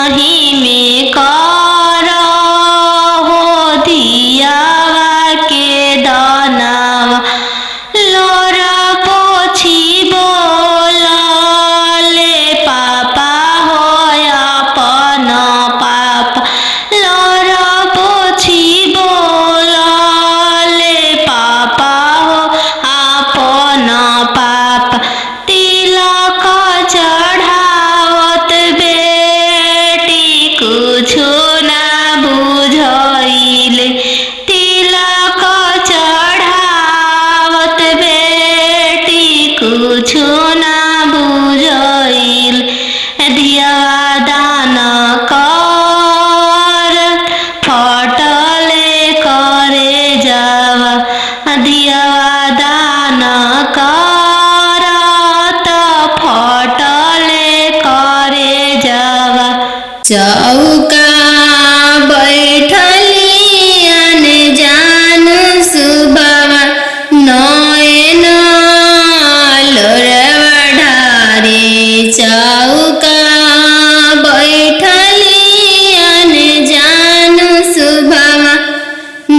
संगही में कर हो धियावा के दानावा लोर पोछी बोलले पापा हो अपन पापा लोर पोछी बोलले पापा हो अपन पापा तिलक चढ़ावत बेटी कुछो ना बुझाइले तिलक चढ़ावत बेटी कुछो ना बुझाइल धियावा दान कर फटले करे जावा धियावा दान कर त फटले करे जावा चौका बैठली जान सुबावा नयन लोरवा ढारे चौका बैठली जान सुबावा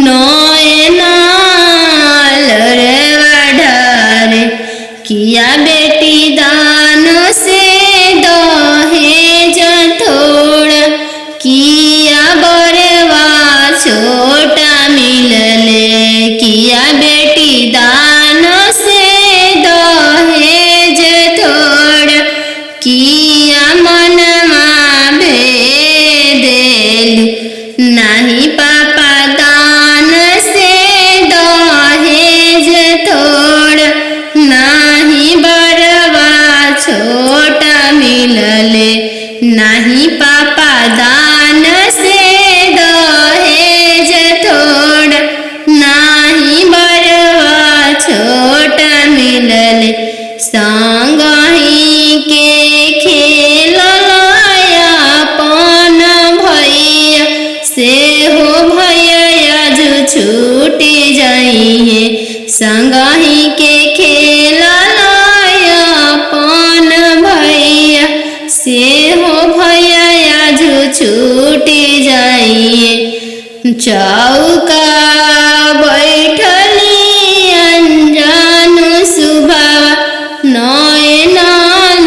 नयन लोरवा ढारे किया बेटी दान से दहेज थोड़ा किया बरवा छोटा मिलले किया बेटी दान से दहेज थोड़ा किया मनमा भेदेल नहीं पापा दान से दहेज थोड़ा नहीं बरवा छोटा मिलले नहीं पापा दान से दहेज थोड़ा नहीं बरवा छोटा मिलले संगही के खेललाया अपन भैया से हो भैया जो छूटी जाइए संगही के खेललाया अपन भैया से हो भैया जो छूटी जाइए चौका बैठली अनजान सुबावा नयन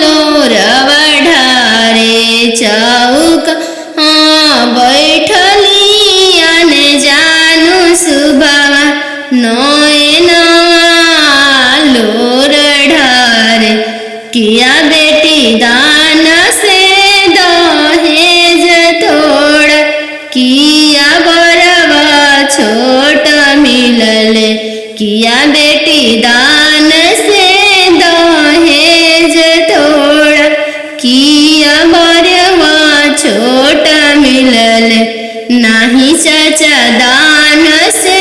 लोरवा ढारे चौका बैठली अनजान सुबावा नयन लोर ढारे किया बेटी दान से दहेज थोड़ा किया बरवा छोटा मिलले किया बेटी दान से दहेज थोड़ा किया बरवा छोटा मिलले नहीं चाचा दान से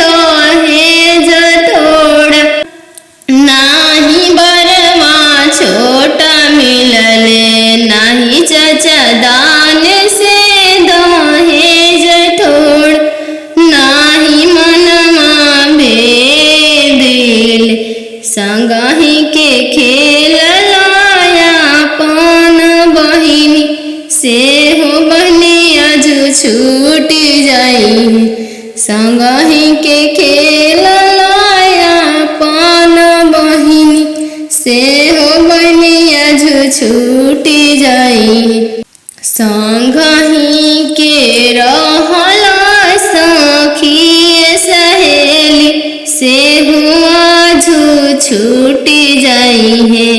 दहेज थोड़ा नहीं बरवा छोटा मिलले नहीं चाचा दान से दहेज थोड़ा नहीं मनमा भेदिल संगही के खेललाया अपन बहिनी से हो बहनिया जो छूटी जाई संगही के खेललाया अपन बहिनी से हो बहनिया जो छूटी जाई संगही के रहला सखी सहेली से हुआ जो छूटी जाई है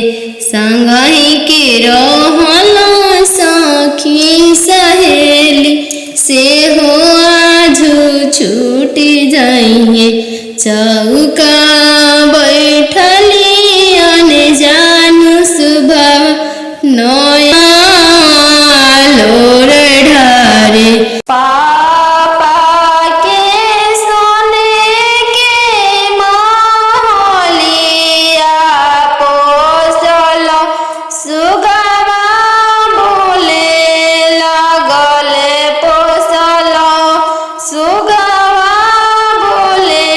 संगही के रहला सखी सहेली से हुआ जो छूटी जाई है चौका बैठली अनजान सुबावा नयन लोर ढारे पापा के सोने के महलिया पोसल सुगवा बोले लगले पोसल सुगवा बोले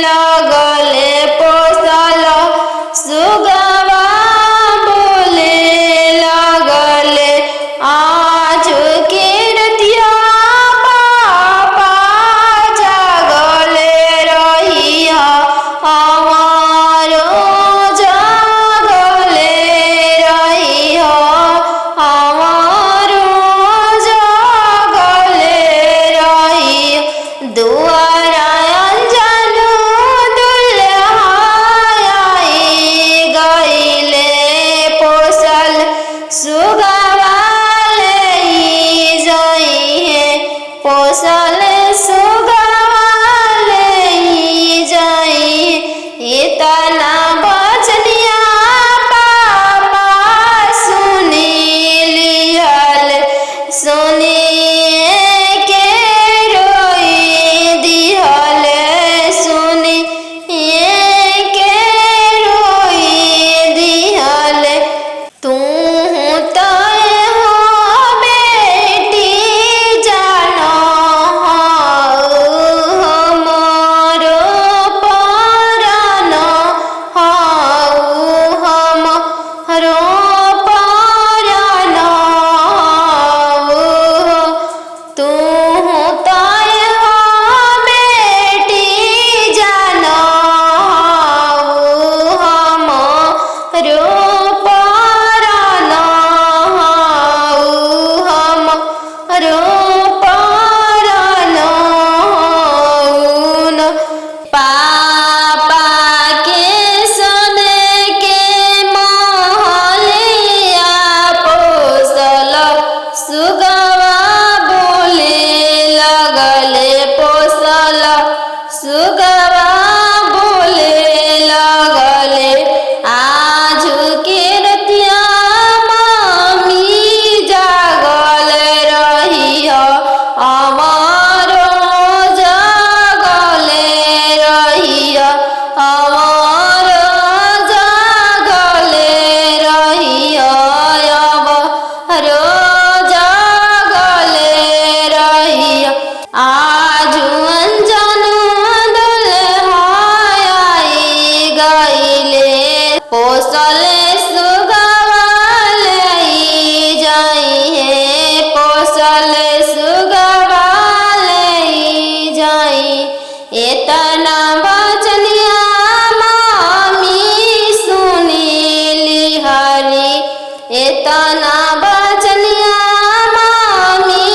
लगले पापा के सोने के महलिया पोसल सुगवा बोले लगले पोसल सुगवा बोले लगले आज के रतिया मामी जागल रही अमरो जागले रही अमरो जागले रही अमरो जागले रही आज अंजनु दुल्हाई गईले पोसले सुगवा ले जाई है पोसले सुगवा ले जाई एतना बचनिया मामी सुनीली हरी एतना बचनिया मामी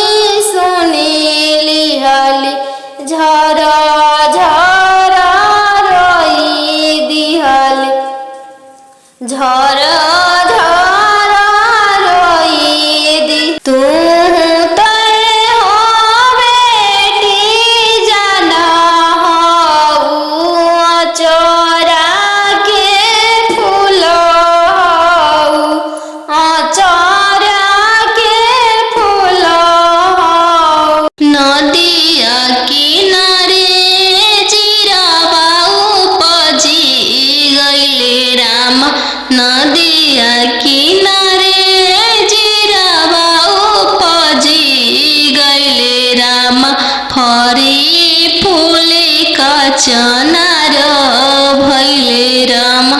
सुनीली हली झरा झरा रोई दिहली झरा झरा रोई दी तू तय हो बेटी जाना हो चोरा के फूल हो चोरा के फूल हो नदिया किनारे जीरावा उपजी गईले राम नदिया किनारे जीरावा उपजी गईले राम फरी फूले का चनार भैले राम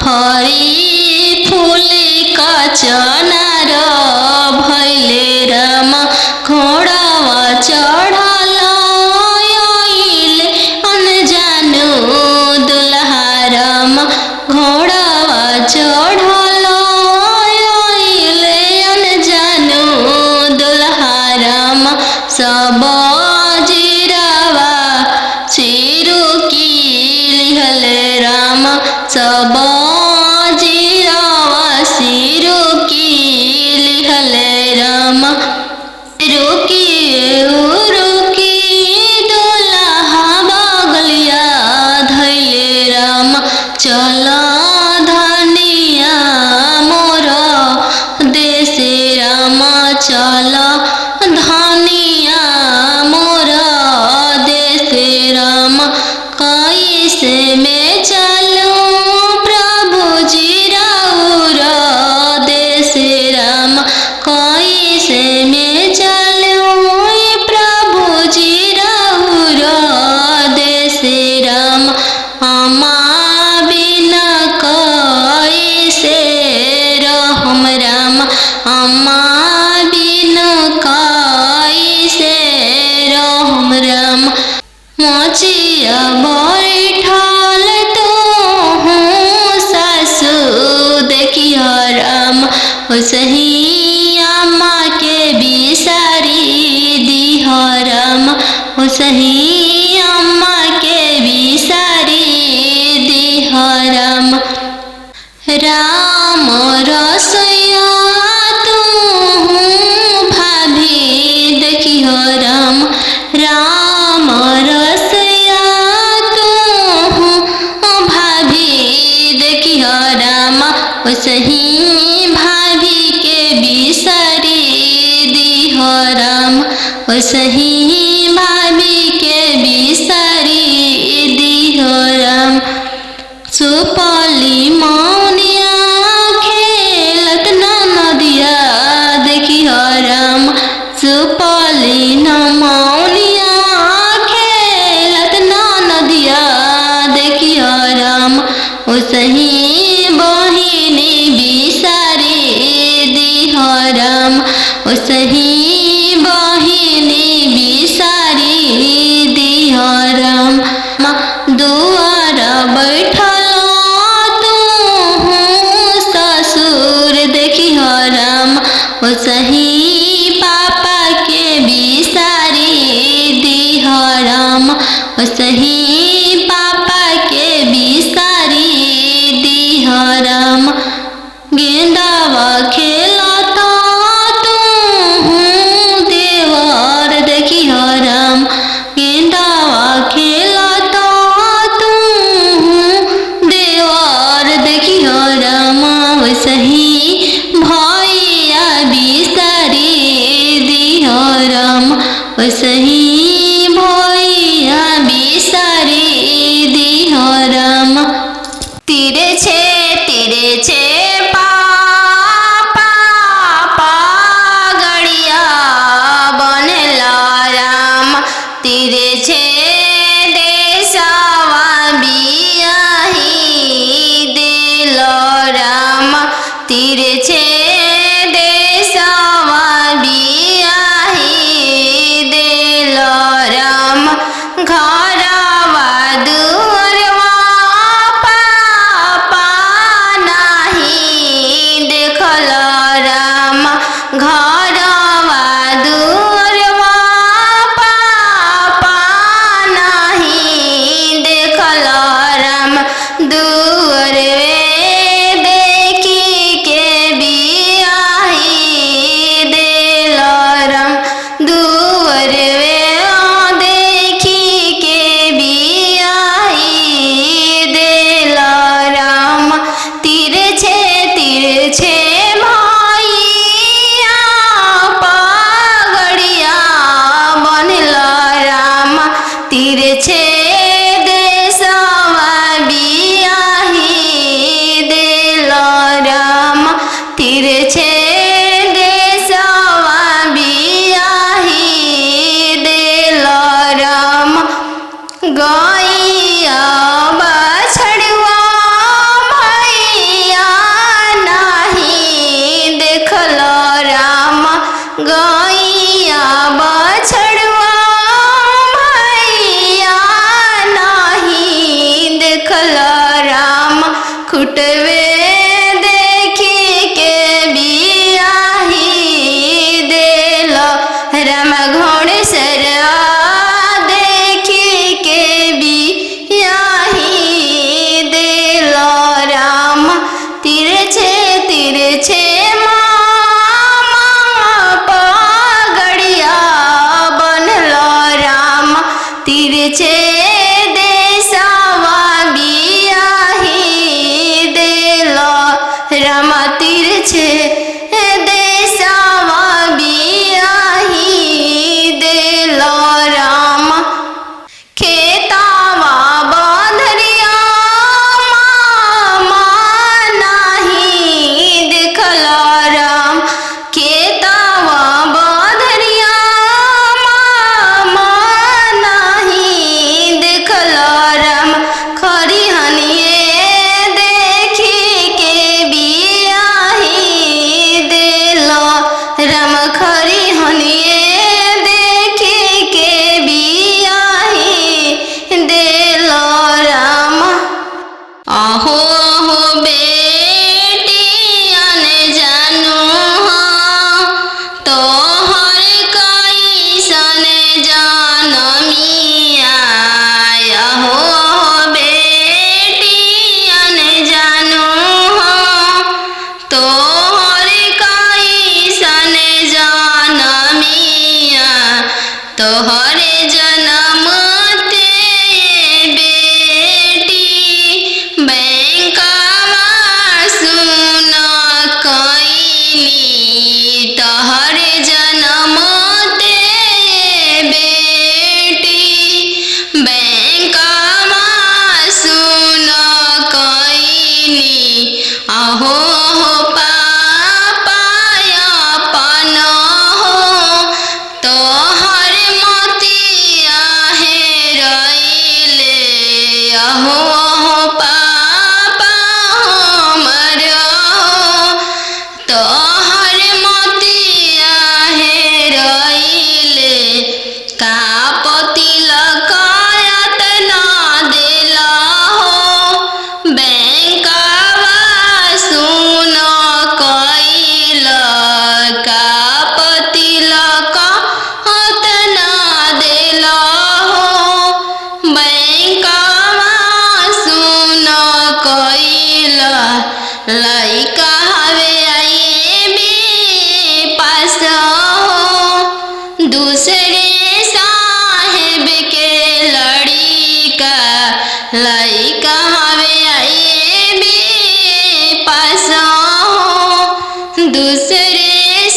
फरी फूले का चनार भैले राम घोड़ावा चढ़ल आइले अनजानु दुल्हा राम घोड़ावा चढ़ल आइले अनजानु दुल्हा राम सब जीरावा चिरू की लिहले राम सब जीरावा सिरू की लिहले राम रुकी रुकी दुल्हा बगलिया धैले राम चल धनिया मोर देशे राम चल धनिया मोर देशे राम कैसे में चलूं प्रभु जी राउर देशे राम कैसे में चलूं प्रभु जी राउर देशे राम अम्मा बिना कैसे रहम राम अम्मा बिना कैसे रहम राम मोचिया बैठल तो हूँ सासू देखियो राम सही अम्मा के बिसारी दिह राम सही अम्मा के बिसारी दिह राम राम रसोया तू भाभी देखियो राम राम रसोया तू भाभी देखियो राम सही भाभी के बिसारी दिह राम सही भाभी के बिसारी दिह राम सुपली मौनिया खेलत नदिया देखियो राम सुपली मौनिया खेलत नदिया देखियो राम सही बहिनी बिसारी दिह राम सही बहिनी बिसारी दिह राम दुआर बैठल तू ससुर देखिह राम सही पापा के बिसारी दिह राम सही पापा फुटवे देखी के बियाही देल राम घोड़ेश्वर देखी के बियाही देल राम तिरछे तिरछे पगड़िया बनल राम तिरछे राम तिरछे देशवा बियाही देल राम खेतावा बंधरिया नाही देखल राम खेतावा बंधरिया नाही देखल राम खरिहनिए राम खरिहनिए देखी के बियाही देल राम अहो हो बेटिया ने जानू तोहर कैसन जनमिया अहो बेटिया ने जानू तोहर कैसन जनमिया तोहरे जनम ते बेटी बैंकवा सुन कैली तोहरे जनम ते बेटी बैंकवा सुन कैली अहो तोहर मोतिया हेरैले अहो पापा हमर तोहर मोतिया हेरैले का तिलक यातना देला हो बैंकवा सुन कैल का तिलक यातना देला हो बैंकवा सुन कैल लइका हवे आईबी पास हो दूसरे साहेब के लड़िका लइका हवे आईबी पास हो दूसरे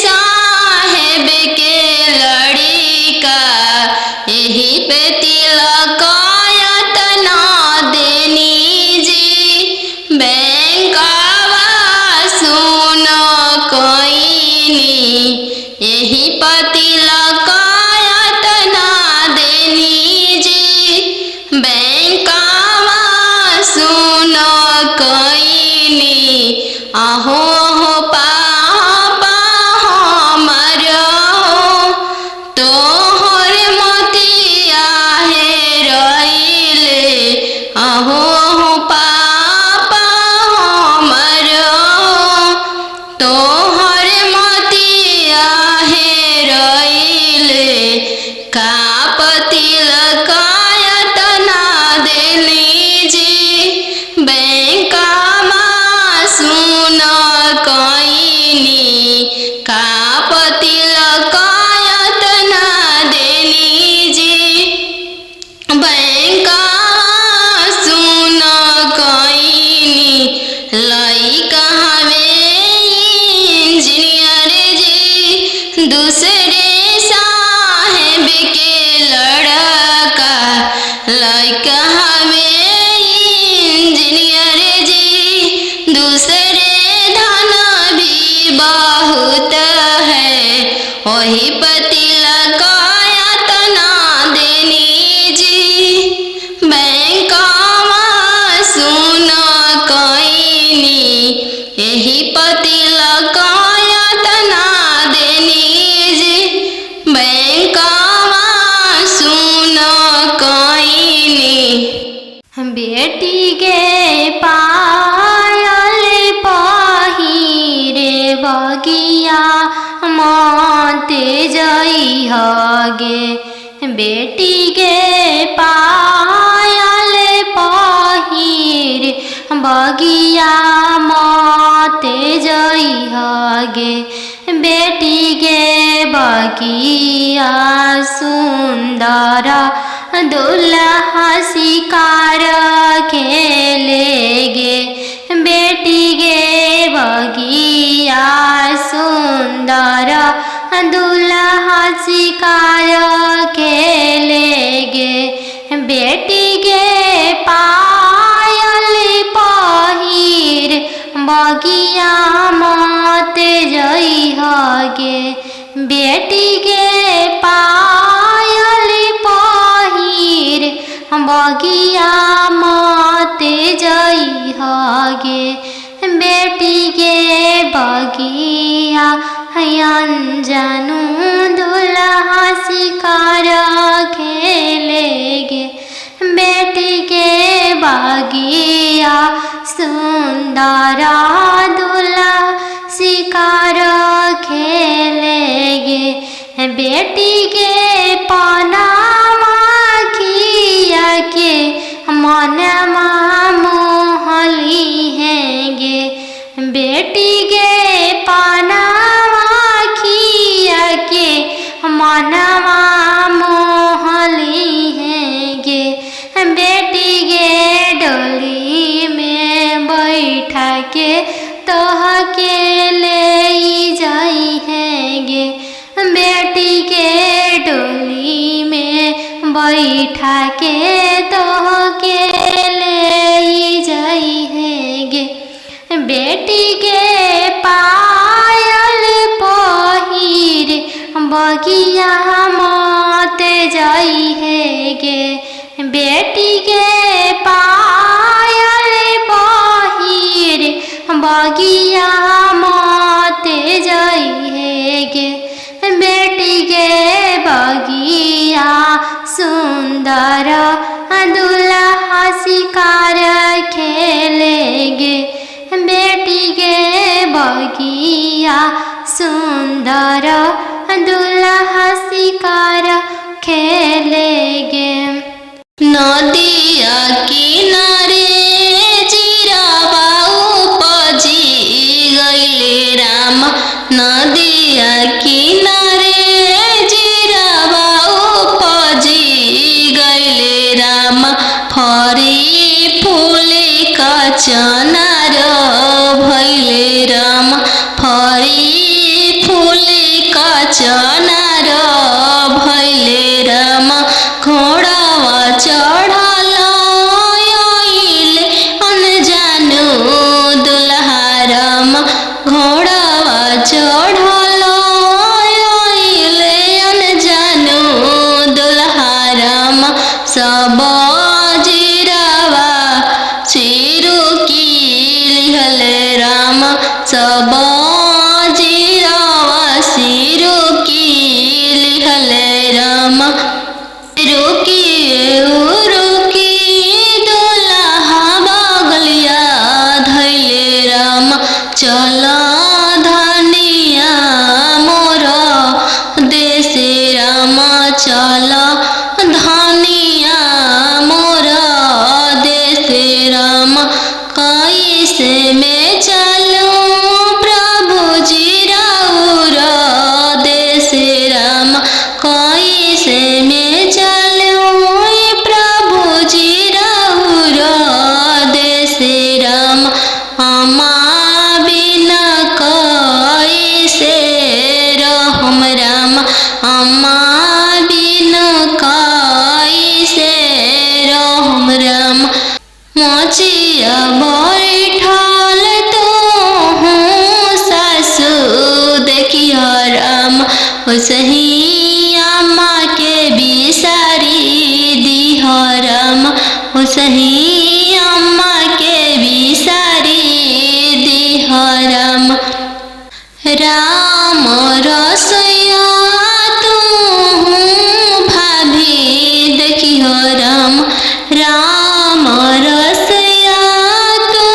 साहेब के लड़िका यही पे तिलक यातना देनी जी बैंकवा सुन कैनी यही पे तिलक यातना देनी जी बैंकवा सुन कैनी अहो पापा हमर तोहर मोतिया हेरैले अहो पापा हमर तोहर मोतिया हेरैले का तिलक यातना देली जी बैंकवा सुन कैनी का तिलक यातना देली जी बैंकवा सुन कैनी लइका हवे इंजीनियर जी दूसरे साहेब के लड़का लइका हवे इंजीनियर जी दूसरे धन भी बहुत है वही तिलक यातना देनी जी बैंकवा सुन कैनी यही तिलक यातना देनी जी बैंकवा सुन कैनी बेटी के पाय बगिया माते जई हगे बेटी गे पायल पहिर बगिया माते जई हगे बेटी गे बगिया सुंदर दुल्हा शिकार खेलेगे बेटी गे बगिया सुंदर दुल्हा शिकार खेलेगे बेटी गे पायल पहिर बगिया माते जई हगे बेटी गे पायल पहिर बगिया माते जई हगे बेटी गे बगिया अनजानु दुल्हा शिकार खेलेगे बेटी गे बगिया सुंदर दुल्हा शिकार खेलेगे बेटी गे पनामा खिया के मनमा मोहली हैगे बेटी गे पनामा खिया के मनमा मोहली हैगे बेटी गे डोली में बैठा के तोह के ले जाई हैगे बेटी के डोली में बैठा के तोह के ले जाई हैगे बेटी के पायल पहिर बगिया माते जाई हैगे बेटी के पायल पहिर बगिया माते जाई हैगे बेटी गे बगिया सुंदर दुल्हा शिकार खेलेगे बेटी गे बगिया सुंदर दुल्हा शिकार खेलेगे नदिया किनारे जीरावा उपजी गइले राम नदिया किनारे जीरावा उपजी गइले राम फरी फूले का चनार भइले राम फरी फूले का चनार भइले राम घोड़ावा चढ़ल आइले अनजानु दुल्हा राम घोड़ावा चढ़ल आइले अनजानु दुल्हा राम सब जीरावा चिरू की लिहल राम सब जीरावा सिरू की लिहल राम रुकी दुल्हा बगलिया धैले राम चल धनिया मोर देश राम चल धनिया मोर देश राम कैसे में चलूं प्रभु जी राउर देश राम कैसे में चलूं प्रभु जी राउर देश राम अम्मा बिना कैसे रहम राम अम्मा बिना कैसे रहम राम मोचिया बैठल तो हूँ सासू देखियो राम ओसही अम्मा के बिसारी दिह राम ओसही अम्मा के बिसारी दिह राम राम रसोइया तू भाभी देखियो राम राम रसोइया तू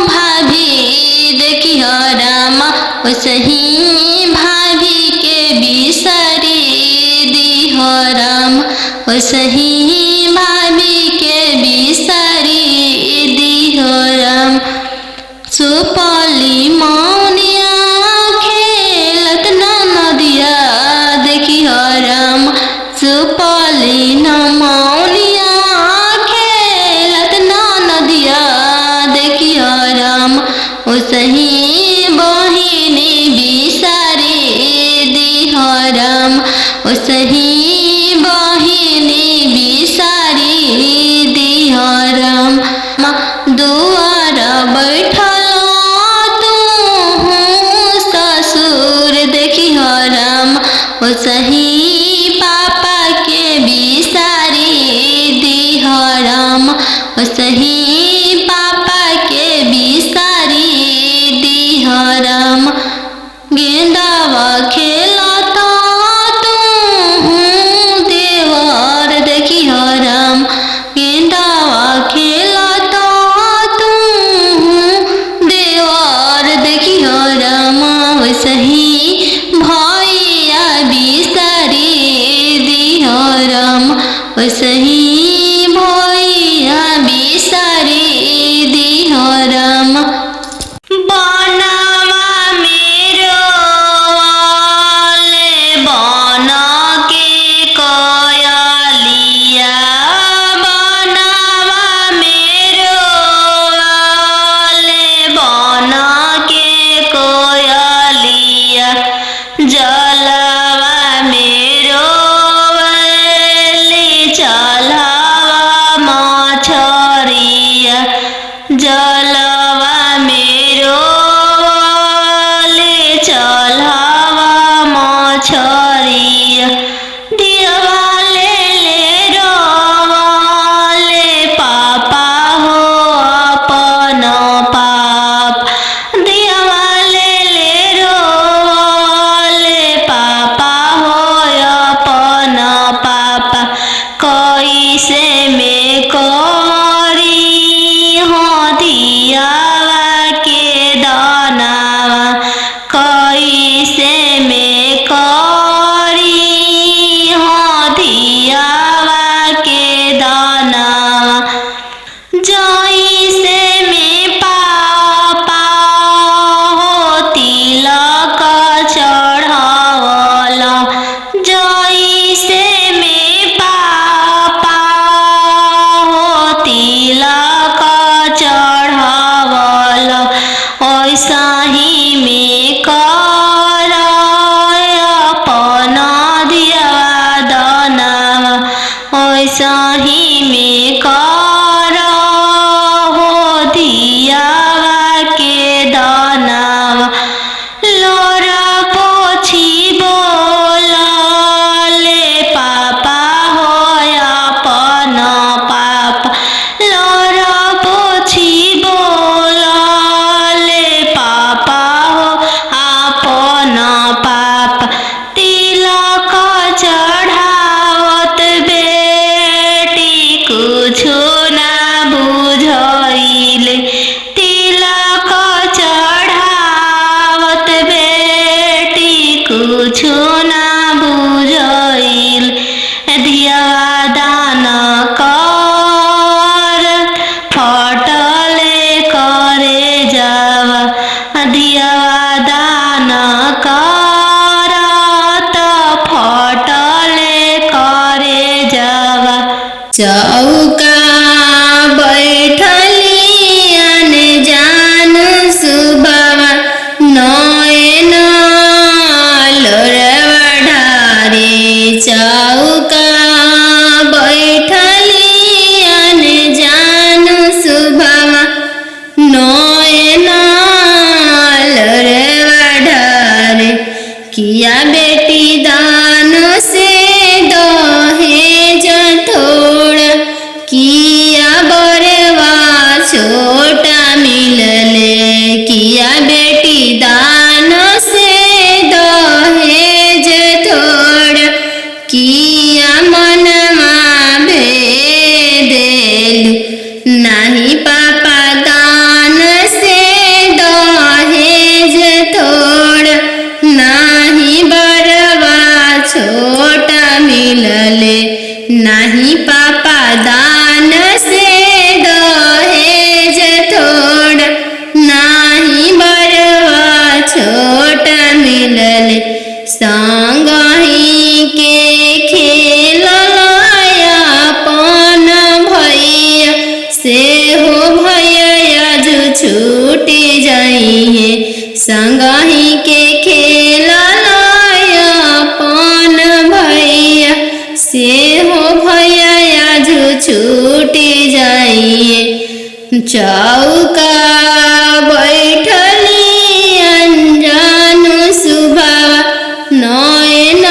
भाभी देखियो राम ओसही भाभी के बिसारी दिहो राम। सुपली मौनिया खेलत ना नदिया देखिहो राम। सुपली न मौनिया खेलत ना नदिया देखिहो राम। ओसही बहिनी बिसारी दिहो राम। ओसही बहिनी बिसारी दिहो राम। दुआर बैठल तू ससुर देखिहो राम। ओसही पापा के बिसारी दिहो राम। ओसही पापा के बिसारी दिहो राम। गेंदावा खेलत तू देवर देखिहो राम। गेंदावा खेलत तू देवर देखिहो राम। ओसही भैया बिसारी दिहो राम। ओसही भैया बिसारी दिहो राम। बनवा मेरो वाले बन के कोयलिया। बनवा मेरो वाले बन के कोयलिया। जलवा मेरो वाले चलवा मछरिया। जलवा मेरो वाले चलवा मछरिया। दिवाले ले रोवाले पापा हो अपन पाप। दिवाले ले रोवाले पापा हो अपन पाप। कैसे में करी हो दियावा के दानावा। कैसे में करी हो दियावा के दानावा। जैसे में पापा हो तिलक चढ़ावला। जैसे में पापा हो तिलक चढ़ावला। ओसही में कर अपन दियावा दानावा। ओसही में कर हो दियावा के दानावा। लोरा पोछी बोलले पापा हो अपन पाप। लोरा पोछी बोलले पापा हो अपन पाप। तिलक चढ़ावत बेटी कुछो ना बुझैले। तिलक चढ़ावत बेटी कुछो ना बुझैले। दियावा दान कर फटले करे जावा। दियावा दान कर त फटले करे जावा। चौका बैठली अनजान सुबवा। नयन लोरवा ढारे। चौका बैठली अनजान सुबवा। नयन लोरवा ढारे। किया बेटी दान से दहेज थोड़ा। किया बरवा छोटा मिलले। किया बेटी दान से दहेज थोड़ा। किया मनमा भेदेलु। नाही पापा दान से दहेज थोड़ा। नाही बरवा छोटा मिलले। नाही हो भैया जो छूटी जाई है संगही के खेला अपन भैया से हो भैया जो छूटी जाई है चौका बैठली अनजानु सुभावा नयन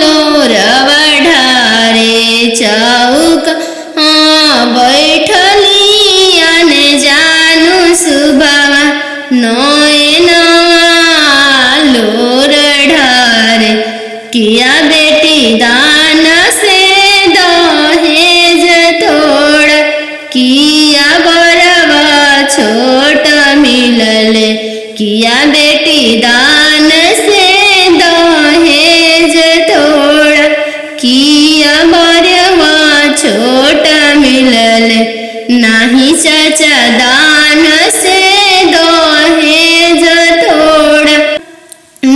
लोरवा ढारे चौका बैठली अनजानु सुभावा नयन लोर ढारे किया बेटी दान से दहेज थोड़ा किया बरवा छोट मिलले किया बेटी दान से दहेज थोड़ा किया बरवा छोट मिलले नाही चाचा दान से दहेज थोड़ा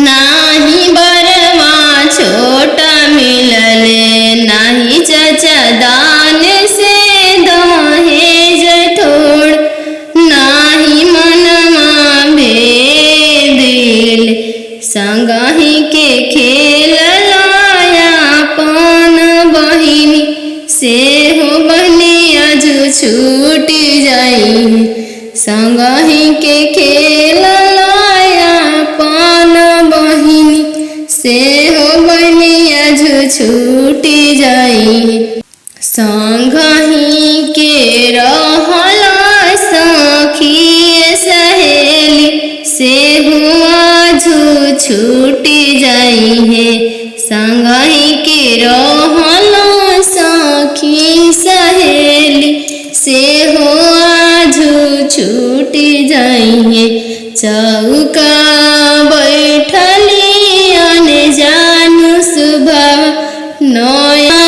नाही बरवा छोट मिलले नाही चाचा दान से दहेज थोड़ा नाही मनवा भेदिल संगही के खेल अपन बहिनी से हो बनिया जो छूटी जाई संगही के खेल अपन बहिनी से हो बनिया जो छूटी जाई संगही के रहला सखी सहेली से हुआ जो छूटी जाई है संगही के रहला सखी सहेली से हुआ जो छूटी जाई है चौका बैठली अनजानु सुभाव नया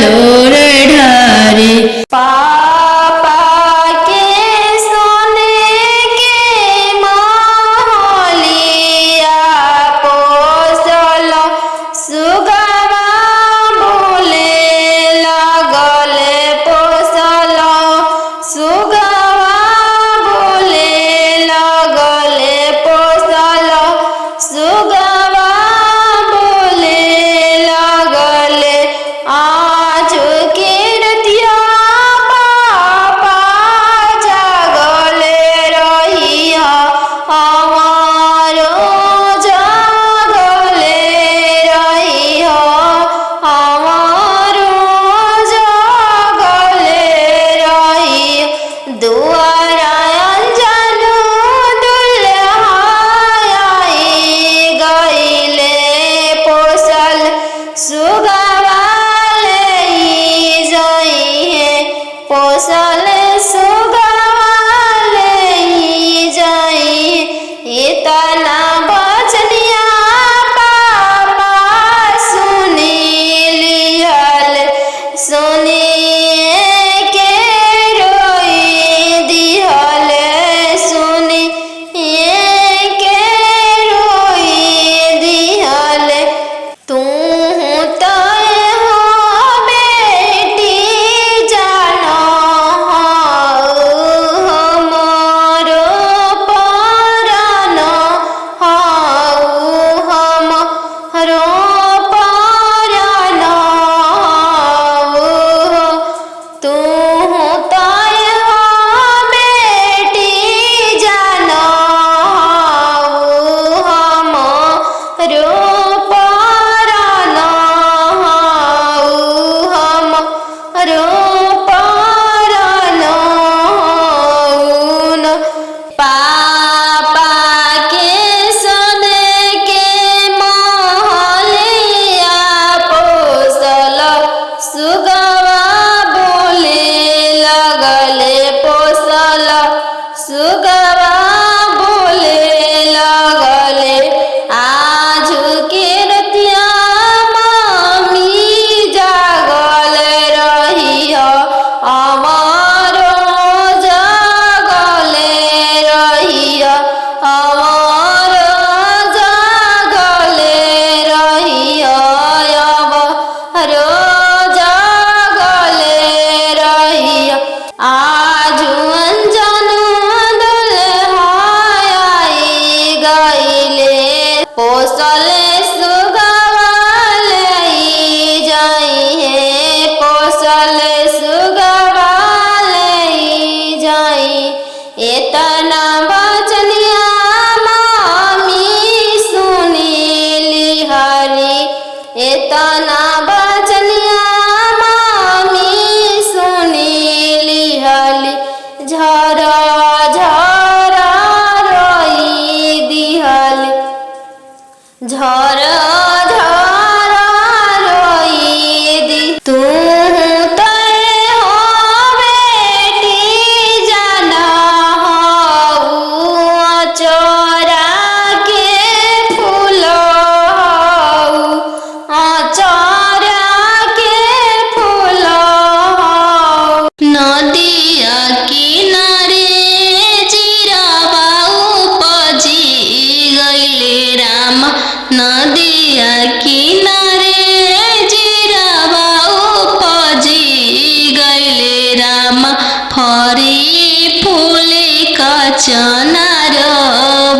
लोर ढारे पापा के सोने के महलिया पोसल सुगवा बोले लगले पोसल सुगवा बोले लगले पोसल सुगवा बोले लगले आज के रतिया पापा जागले रहिया हमारो जागले रहिया हमारो जागले रहिया दुआरा अनजानु दुल्हाई गईले पोसल सुगवा पोसल सुगवा जाई इतना बचनिया पापा सुनी लिहल सुनिए के रोई दिहल सुनिए के रोई दिहल तू तय हो बेटी जानो झरा झरा रोई दिहले झरा झरा रोई दी तू नदिया किनारे जीरावा उपजी गइले राम फरी फूले का चनार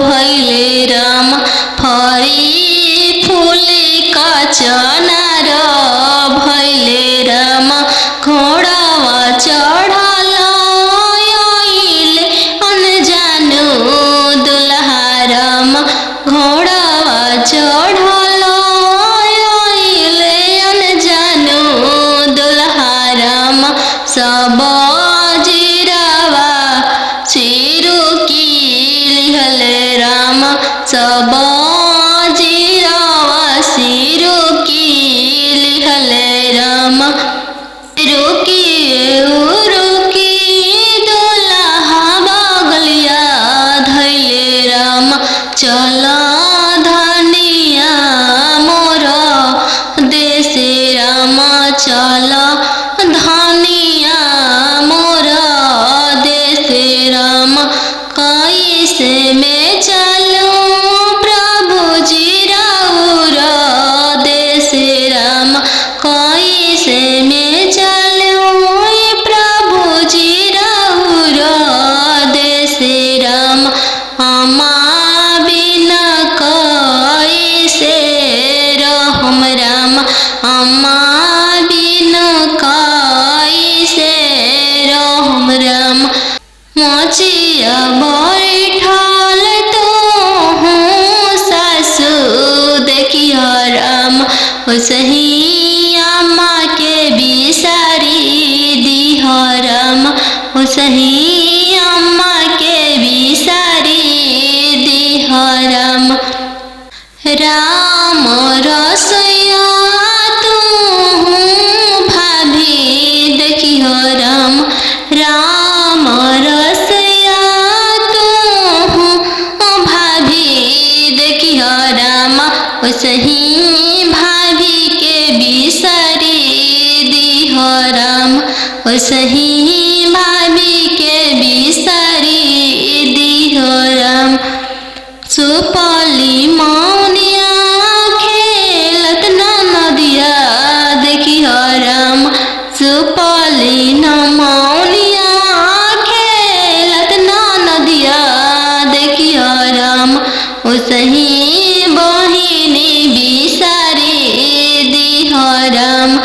भइले राम फरी फूले का चनार भइले राम घोड़ावा चढ़ल आइले अनजानु दुल्हा राम घोड़ावा चढ़ल आइले अनजानु दुल्हा राम सब जीरावा सिरु की लिहले राम सब जीरावा सिरु की लिहले राम रुकी रुकी दुल्हा बगलिया धैले राम चल धनिया मोर देशे राम चल धनिया मोर देशे राम कैसे में चलूं प्रभु जी राउर देशे राम कैसे में चलूं प्रभु जी राउर देशे राम अम्मा बिना कैसे रहम राम अम्मा बिना कैसे रहम राम मोचिया बैठल तो हूँ सासु देखिया राम उसही अम्मा के बिसारी दिह राम उसही अम्मा के बिसारी दिह राम राम रसोइया तू भाभी देखिह राम राम रसोइया तू भाभी देखिह राम उसही भाभी के बिसारी दिह राम उसही भाभी के बिसारी दिह राम सुपली मौनिया खेलत नदिया देखिह राम सुपली मौनिया खेलत नदिया देखिह राम उसही बहिनी बिसारी दिह राम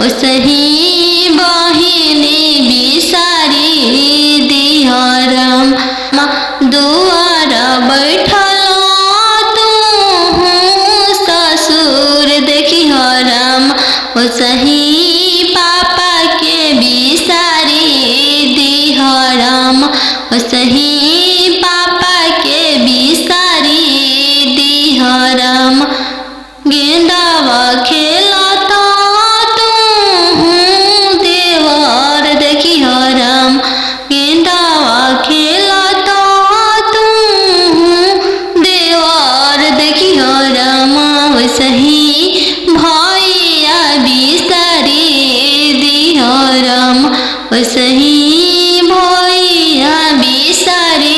उसही बहिनी बिसारी दिह राम दुआर बैठल ससुर देखिह राम उसही पापा के बिसारी दिह राम उसही पापा के बिसारी दिह राम गेंदावा खेलता तू देवर देखिह राम गेंदावा खेलता तू देवर देखिह राम उसही भैया बिसारी दिह राम उसही भैया बिसारी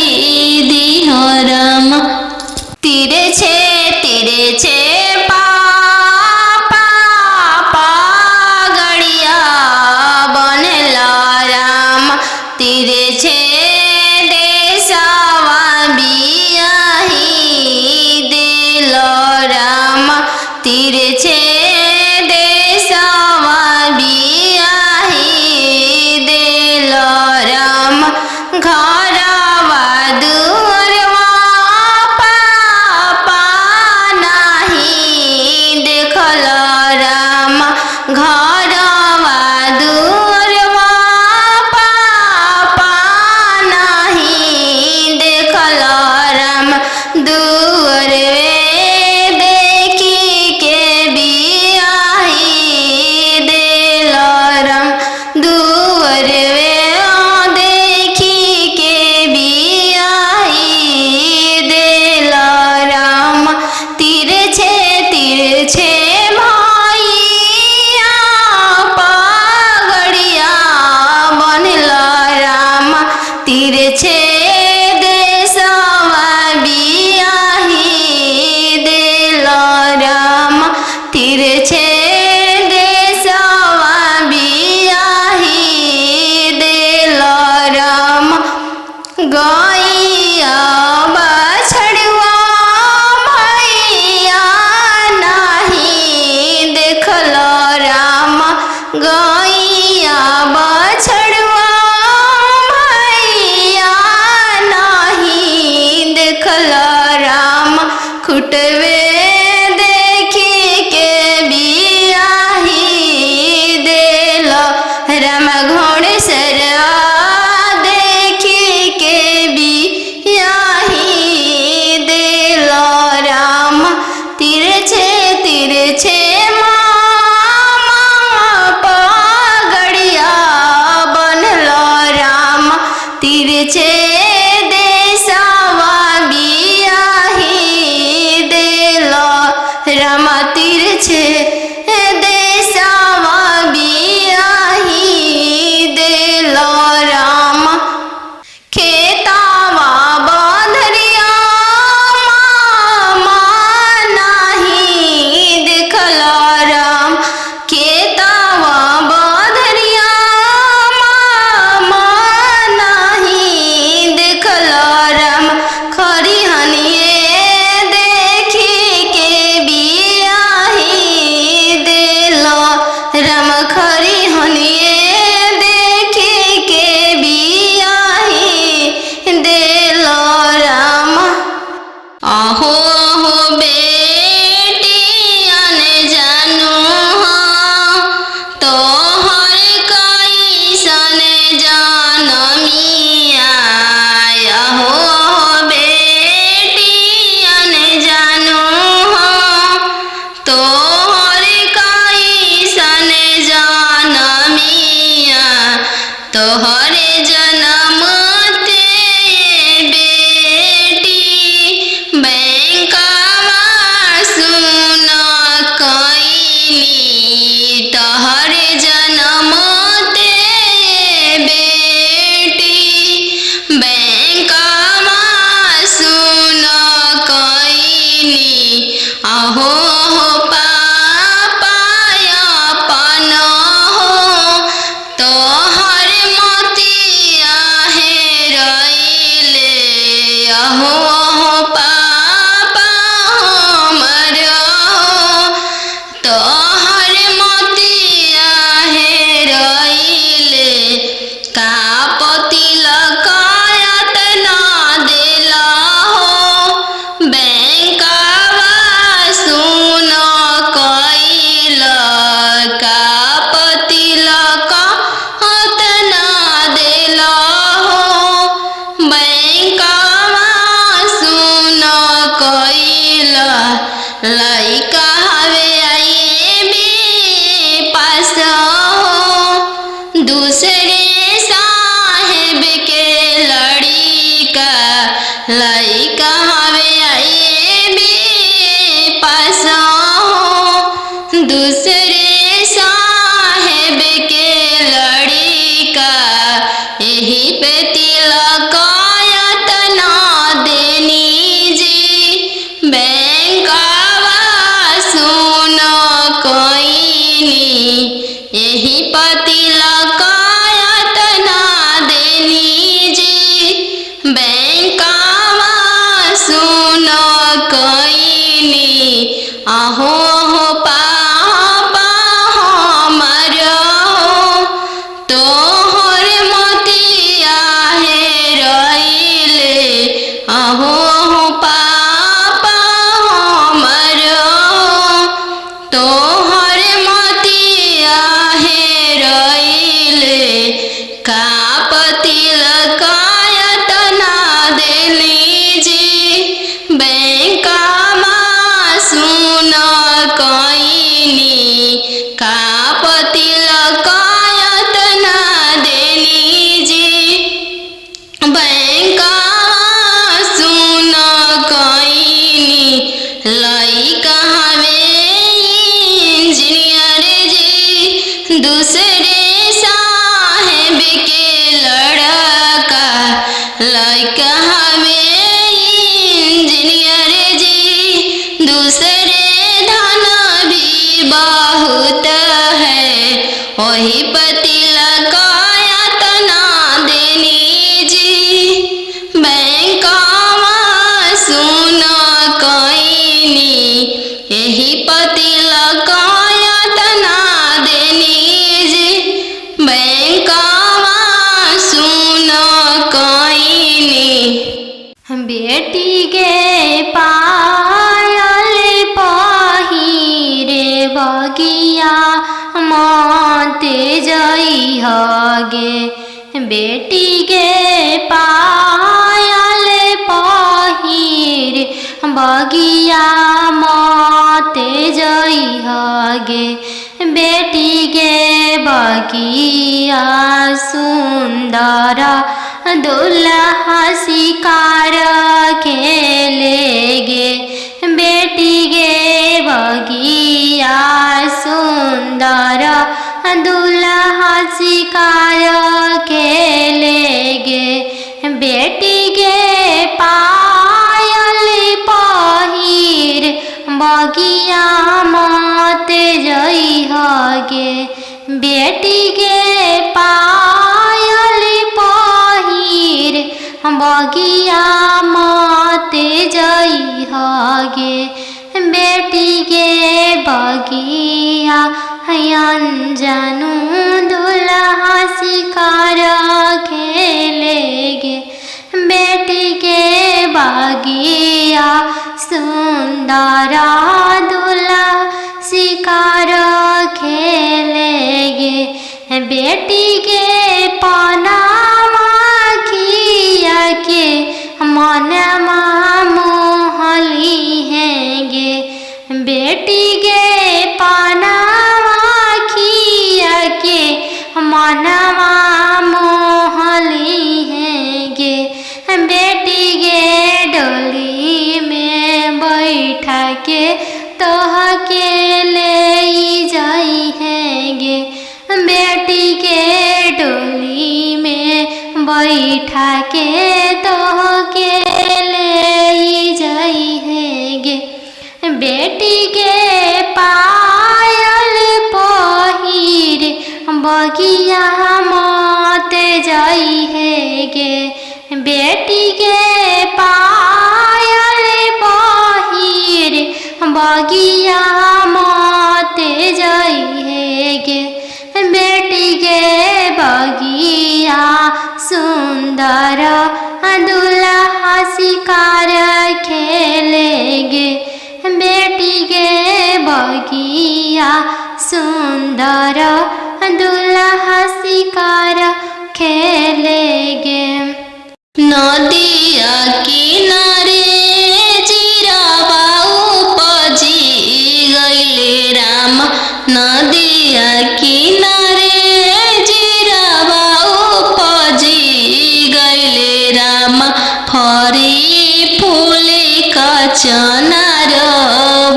तिरछे देशवा बियाही दिल राम तिरछे देशवा बियाही दिल राम गैया बछड़वा भैया नहीं देखल राम गैया बछड़वा भैया नहीं देखल राम खुटवे देखी के बियाही दिल राम घोड़सरवा देखी के बियाही दिल राम तिरछे तिरछे पगड़िया बनल राम तिरछे देशवा बियाही दिल राम तिरछे देशवा बियाही दिल राम खेतावा बंधरिया मामा नहीं देखल राम खेतावा बंधरिया मामा नहीं देखल राम खरिहनिए देखी के बियाही दिल राम खरिहनिए देखी के बियाही दिल राम आहो हो बेटिया ने जानू हाँ तोहर कैसन जानमिया आहो हो बेटिया ने जानू हाँ तोहर कैसन जानमिया तोहरे जन्म ते बेटी बैंकवा सुन कैनी तोहरे जन्म ते बेटी बैंकवा सुन कैनी आहो हो पापा अपन हो तोहर मोतिया हेरैले अहो हो पापा हमर हो तोहर मोतिया हेरैले का पतिलक यातना दिल हो बैंकवा सुन कैल का पतिलक यातना दिल हो बैंकवा सुन कैल लइका हवे आईबी पास हो दूसरे साहेब के लड़िका लइका हवे आईबी पास हो दूसरे साहेब के लड़िका यही पे तिलक यातना देनी जी बैंकवा सुन कैनी यही पतिलक यातना देनी जी बैंकवा सुन कैनी आहो हो पापा हमर हो तोहर मोतिया हेर गे बेटी गे बगिया सुंदर दुल्हा शिकार खेले गे बेटी गे बगिया सुंदर दुल्हा शिकार खेले गे बेटी गे पायल पहिर बगिया मत जइह गे बेटी गे पायल पहिर बगिया मत जइह गे बेटी गे बगिया अनजानु दुल्हा शिकार खेले गे बेटी गे बगिया सुंदर दुल्हा शिकार खेले गे बेटी गे पनामा खिया के मनमा मोहली हैं गे बेटी गे पनामा खिया के मनवा मोहली हैं गे बेटी गे डोली में बैठा के तोह के ले जाई हैं गे बेटी के डोली में बैठा के तोह के ले जाई हैं गे बेटी के पायल पहिर बगिया मत जाई है गे बेटी के पायल पहिर बगिया मत जाई है गे बेटी के बगिया सुंदर दुल्हा शिकार खेले गे बेटी गे बगिया सुंदर दुल्हा शिकार खेले गे नदिया किनारे जिरावा उपजी गइले राम नदिया किनारे जिरावा उपजी गइले राम फरी फूले कचनार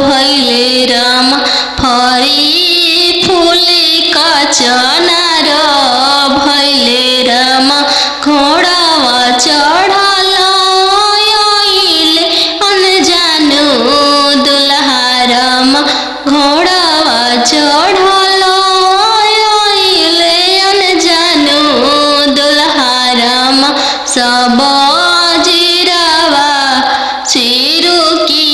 भइले राम फरी फूले कचनार भइले राम घोड़ावा चढ़ल आइले अनजानु दुल्हा राम घोड़ावा चढ़ल आइले अनजानु दुल्हा राम सब जिरावा सिरु की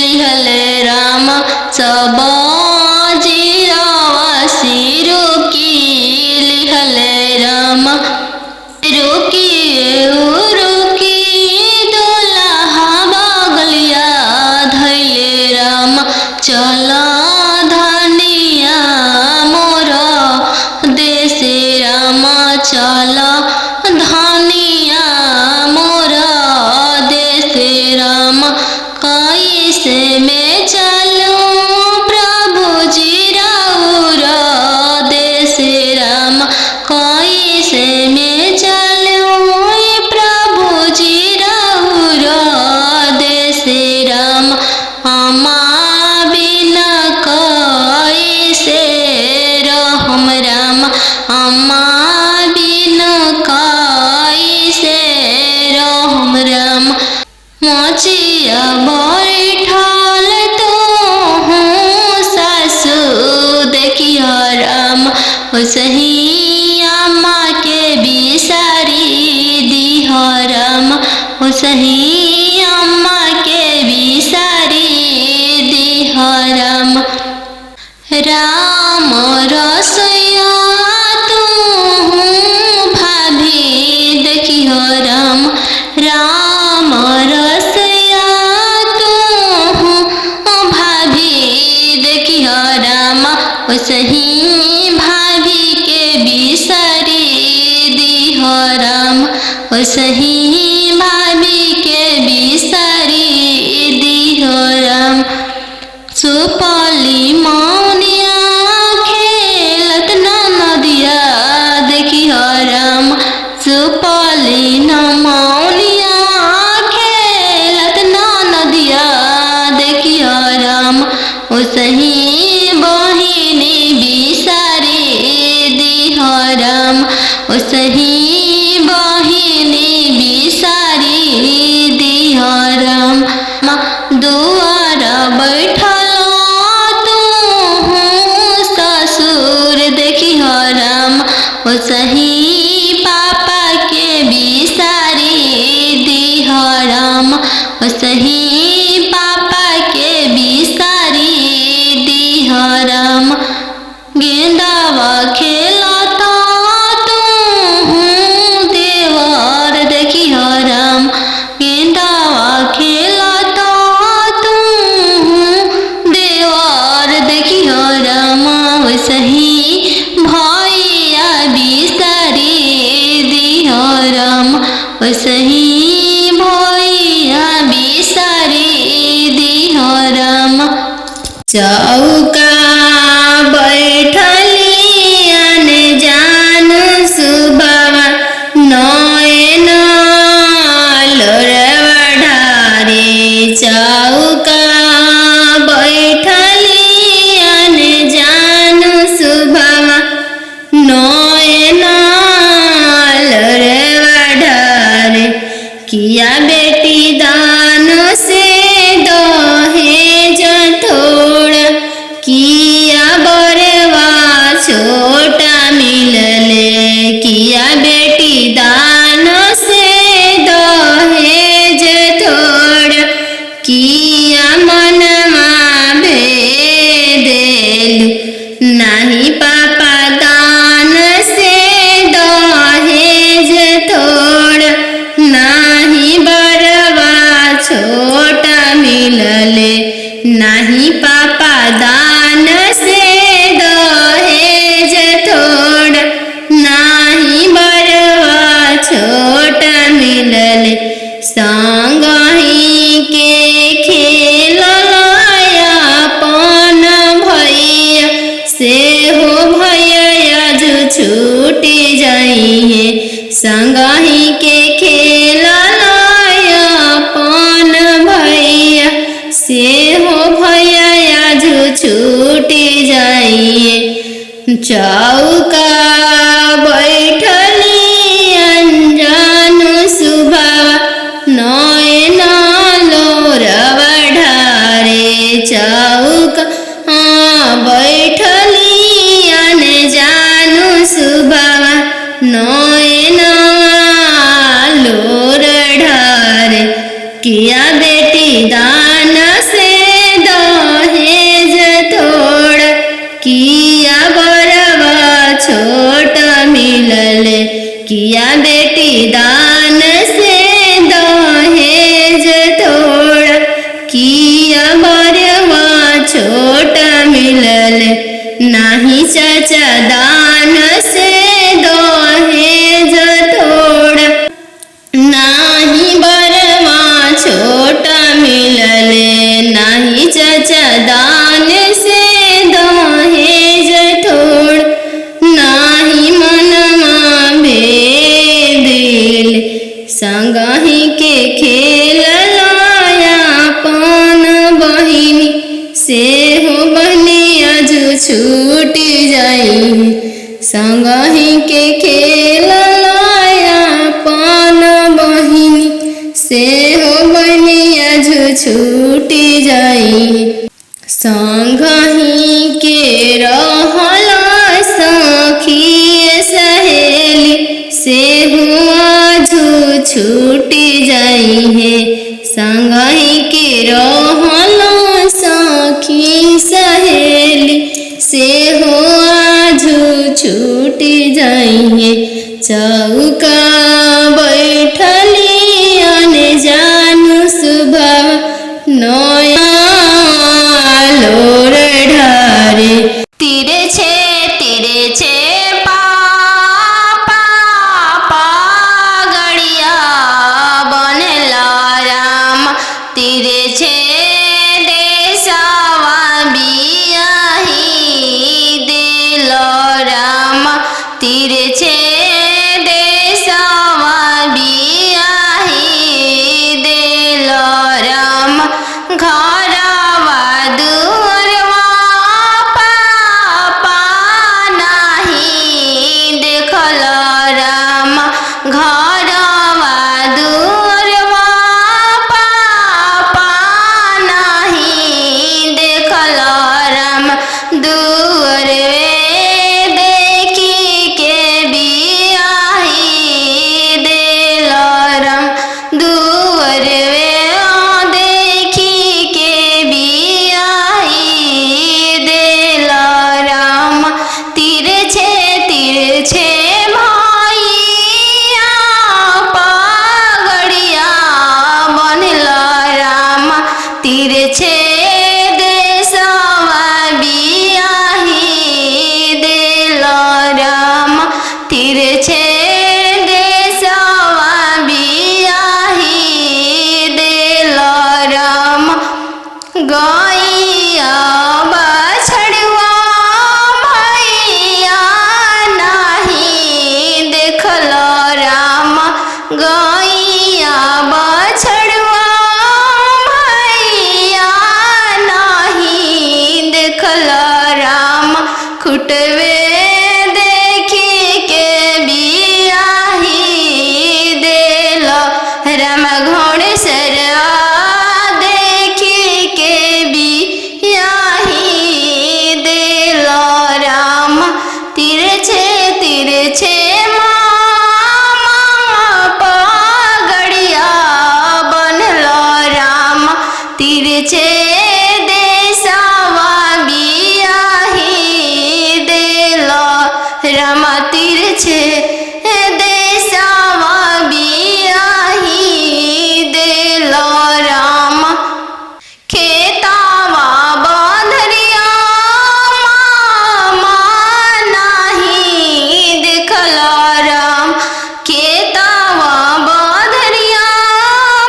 लिहले राम सब जिरावा सिरु की लिहले राम रुकी दुल्हा बगलिया धैले राम चल धनिया मोर देशे राम चल धनिया मोर देशे राम कैसे में चलूं प्रभु जी राउर देशे राम कैसे में चलूं प्रभु जी राउर देशे राम अम्मा बिना कैसे रहम राम अम्मा बिना कैसे रहम राम मोचिया बैठल तो हूँ सासु देखिया राम सही अम्मा के बिसारी दिह राम सही अम्मा के बिसारी दिह राम राम रसोया तू भाभी देखिह राम राम रसोया तू भाभी देखिह राम सही भाभी के बिसारी दिह राम सही भाभी के बिसारी दिह राम सुपली मौनिया ओसही भैया बिसारी दिह राम। चौका बैठली अने जान सुबवा नयन लोरवा ढारे। चौका बैठली अने जान सुबवा नयन लोरवा ढारे। किया बेटी दान से दहेज थोड़ा, किया बरवा छोटा मिलले। किया बेटी दान से दहेज थोड़ा, किया मनमा भेदेलु। नाही पापा दान से दहेज थोड़ा, नाही बरवा छोटा मिलले। नाही पापा दान से दहेज थोड़ा, नाही बरवा छोटा मिलले। संगही के खेललाया अपन भैया, से हो भैया जो छूटी जाइए। संगही के खेललाया अपन भैया, से हो भैया जो छूटी जाइए। चौका बैठली अनजान सुबवा नयन लोरवा ढारे। चौका बैठली अनजान सुबवा नयन लोर ढारे। किया बेटी दान से दहेज थोड़ा, किया बरवा छोटा मिलले। किया बेटी दान से दहेज थोड़ा, किया बरवा छोटा मिलले। नाही चाचा दान से दहेज थोड़ा, नाही बरवा छोटा मिलले। नाही चाचा दान से दहेज थोड़ा, नाही मनमा भेदेल। संगही के खेललाया अपन बहिनी, से हो बहनिया जो छूटी जाई। संगही के खेललाया अपन बहिनी, से हो बहनिया जो छूटी जाई। संगही के रहला सखी सहेली, से हुआ जो छूटी जाई है। संगही के रहला सखी सहेली, से हुआ जो छूटी जाई है। चौका बैठली अने जानू सुबह नया लोर ढारे। तीरे छे पापा गड़िया बनेला राम घोड़ेश्वरवा देखी के बियाही देलो राम तिरछे तिरछे पगड़िया बनलो राम तिरछे देशवा बियाही देलो राम तिरछे देशवा बियाही देलो राम खेतावा बंधरिया मामा नाही देखलो राम खेतावा बंधरिया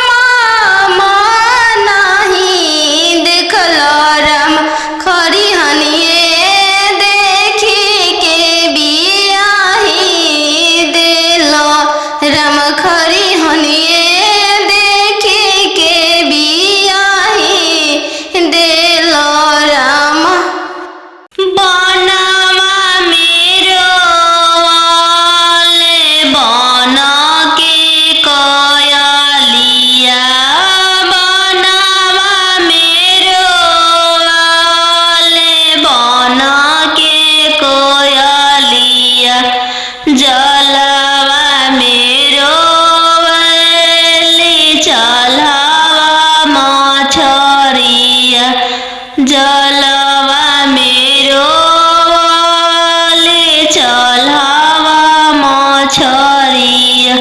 मामा नाही देखलो राम खरिहनिए देखी के बियाही देलो राम खरिहनिए देखी के बियाही देलो राम बनवा मेरो वाले बन के कयलिया बनवा मेरो वाले बन के कोयलिया जलवा मेरो वाले चलवा मछरिया जलवा मेरो वाले चलवा मछरिया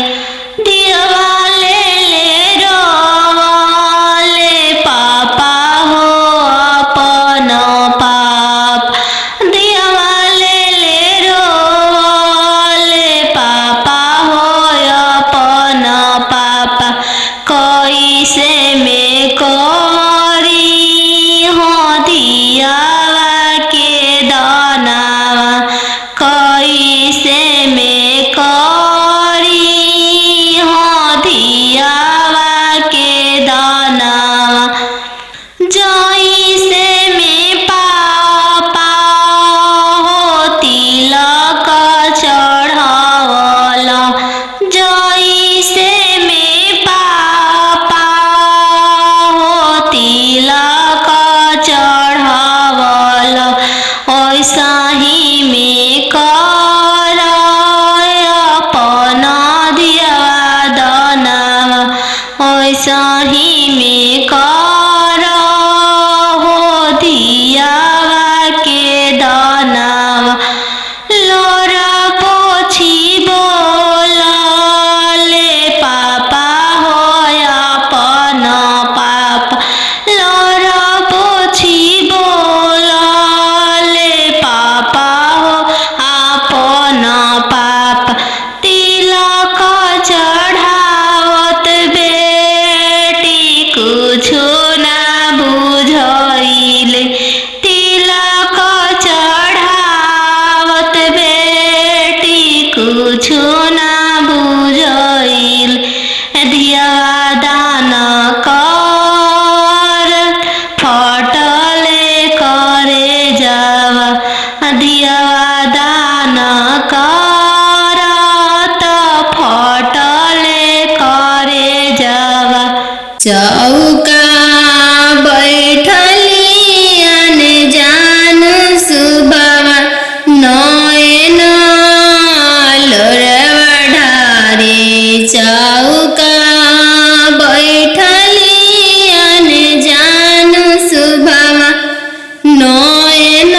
दिवाले ले रोवाले पापा हो अपन पाप दिवाले ले रोवाले पापा हो अपन पापा कैसे में करी हो दियावा के दानावा कैसे में करी हो दियावा के दानावा जैसे में पापा हो तिलक चढ़ावला जैसे में पापा हो तिलक चढ़ावला वैसा ही में कर अपन दियावा दानावा वैसा ही में कर हो दियावा के दानावा लोरा पोछी बोलले पापा हो अपन पापा लोरा पोछी बोलले पापा हो अपन पापा तिलक चढ़ावत बेटी कुछो ना बुझाइले तिलक चढ़ावत बेटी कुछो ना बुझाइल दियावा दान कर फटले करे जावा दियावा दान कर त फटले करे जावा चौका बैठली अनजान सुबवा नयन लोरवा ढारे चौका बैठली अनजान सुबवा नयन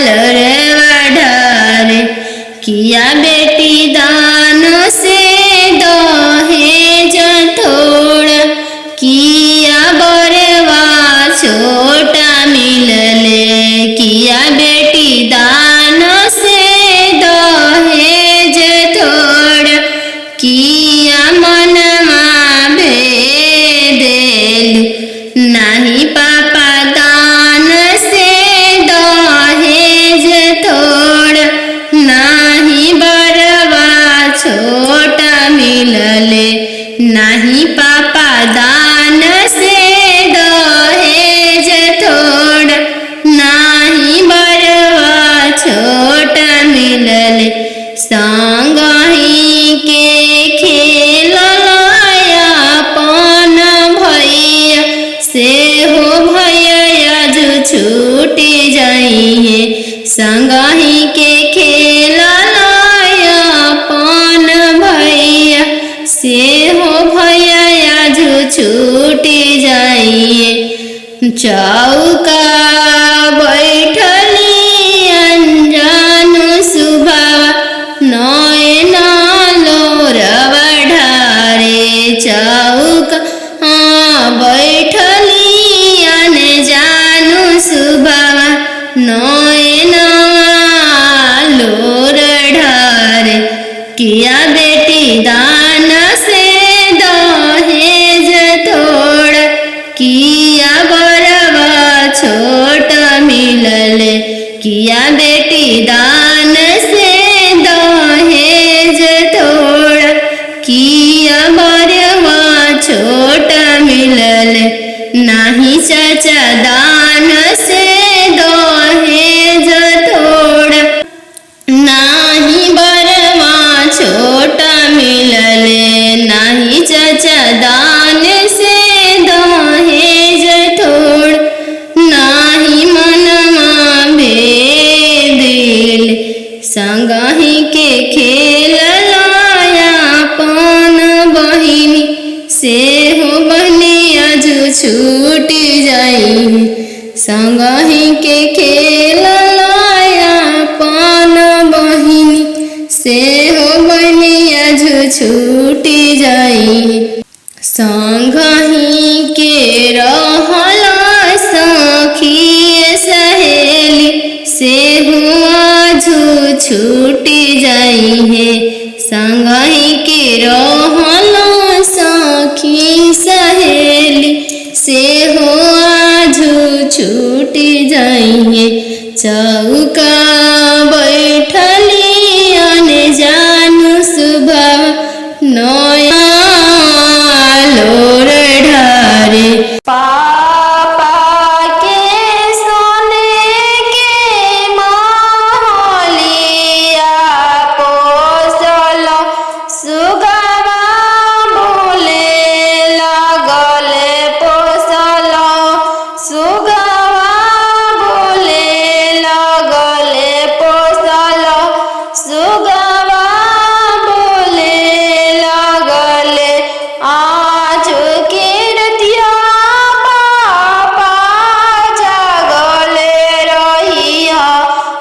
लोरवा ढारे किया बेटी दान से दहेज थोड़ा किया बरवा छोटा मिलले किया बेटी दान से दहेज थोड़ा किया मनमा भेदेलु नहीं पापा दान से दहेज थोड़ा नहीं बरवा छोटा मिलले नहीं पापा दान से दहेज थोड़ा नहीं बरवा छोटा मिलले संगही के खेलला चौका बैठली अंजान सुभावा नयन लोरवा ढारे चौका बैठली अनजान सुभावा नयन लोर ढारे किया बेटी दान से दहेज थोड़ किया बरवा छोट मिलले किया बेटी दान से दहेज थोड़ किया बरवा छोट मिलले नाही चाचा दान से दहेज थोड़ नाही बरवा छोट मिलले नाही चाचा दान से दहेज थोड़ नाही मनमा भेदिल संगहि के खेल लाया पन बहिनी से हो बहनी अजू छूट जाई संगहि के खेल लाया पन बहिनी से हो बहनी अजू छूट जाई संगहि के रहला सखी सहेली से हुआ छूट जाई है संगहि के रहला सखी सहेली से हुआ छूट जाई है चौका बैठली अनजान सुभावा नया लोर ढारे पापा के सोने के महलिया पोसल सुगवा बोले लगले पोसल सुगवा बोले लगले पोसल सुगवा बोले लगले आज कीर्तिया पापा जागले रहिया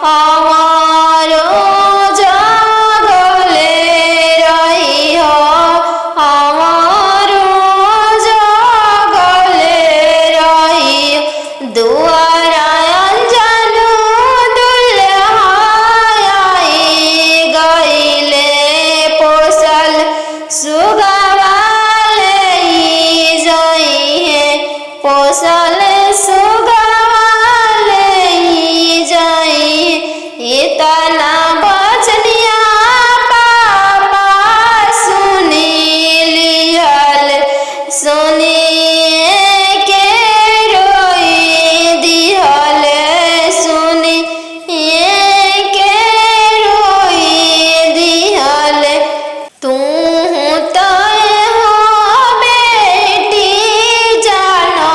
हमारो जागले रहिया हमारो जागले रहिया दुआरा अंजनु दुल्हाई गईले पोसल सुगवा पोसल सुगवा जाई इतना बचनिया पापा सुनी लियल सुनिए के रोई दिहल सुनिए के रोई दिहल तू तय हो बेटी जानो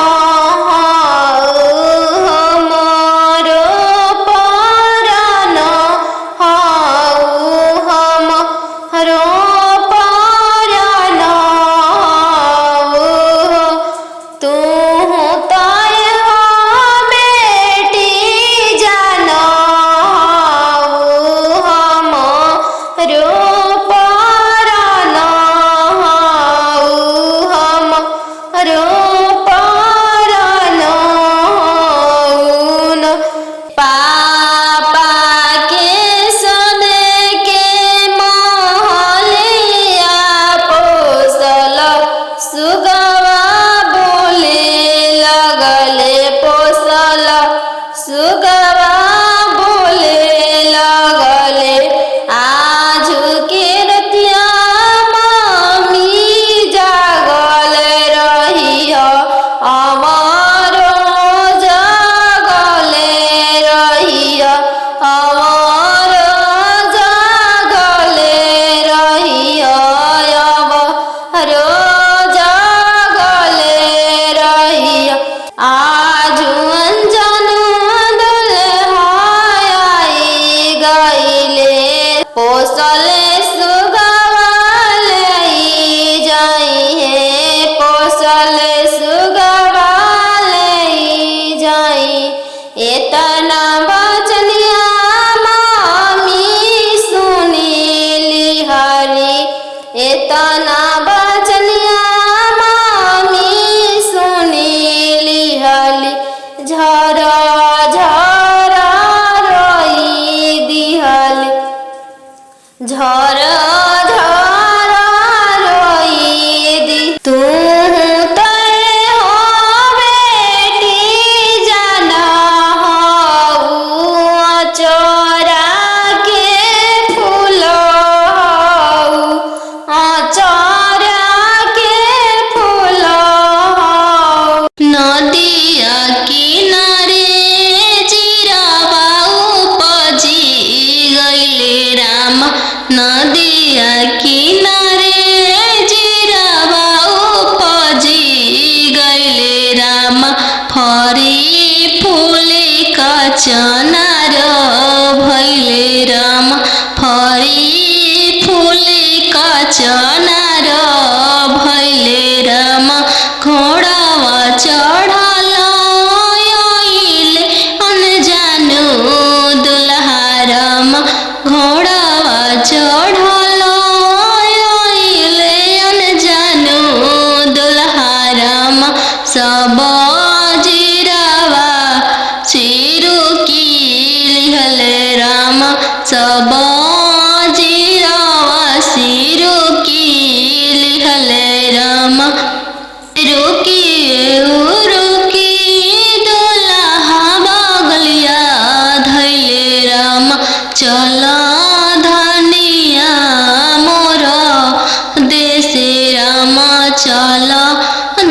चल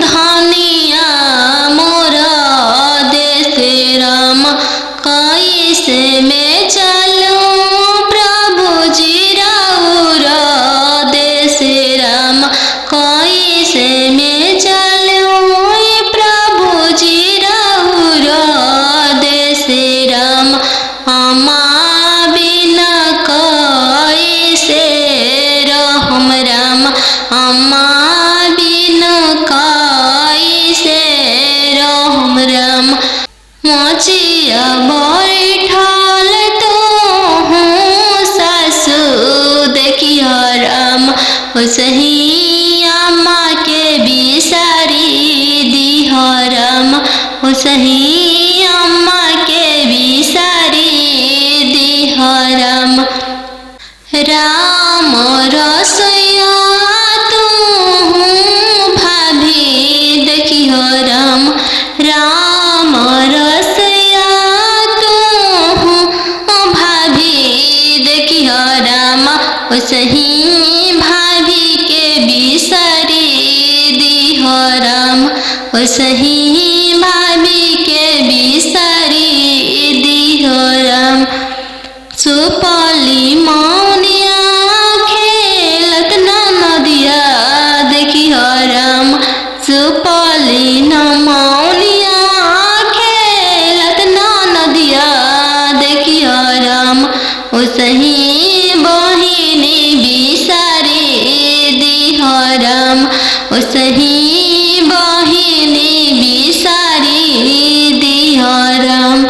धनिया मोर देश राम कैसे में चलूं प्रभु जी राउर देश राम कैसे में चलूं प्रभु जी राउर देश राम अम्मा बिना कैसे रहम राम अम्मा बिना कैसे रहम राम मोचिया बैठल तो हूँ सासू देखियो राम सही अम्मा के बिसारी दिह राम सही अम्मा के बिसारी दिह राम राम रसोइया तू भाभी देखियो राम राम रसोइया तू भाभी देखियो राम सही भाभी के बिसारी दिह राम सही भाभी के बिसारी दिह राम सुपली मौनिया खेलत नदिया देखियो राम सुपली मौनिया खेलत नदिया देखियो राम सही बहिनी बिसारी दिह राम सही बहिनी बिसारी दिह राम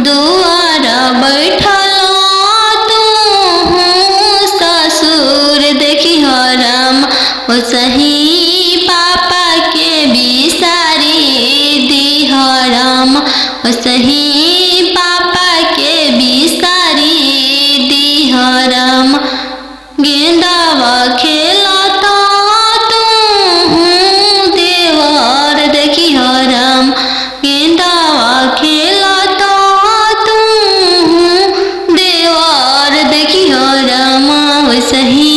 दुआर बैठल तू ससुर देखियो राम सही पापा के बिसारी दिह राम सही पापा के बिसारी दिह राम गेंदावा खेलता तू देवर देखियो राम गेंदावा खेलता तू देवर देखियो राम सही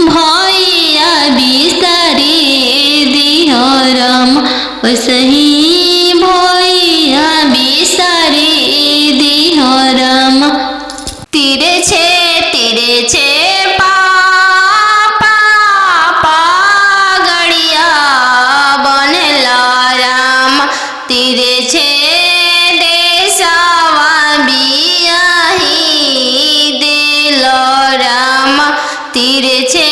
भैया बिसारी दिह राम सही भैया बिसारी दिह राम तीरे छे पापा गड़िया बनेला राम तीरे छे देशवा बियाही दिल राम तीरे छे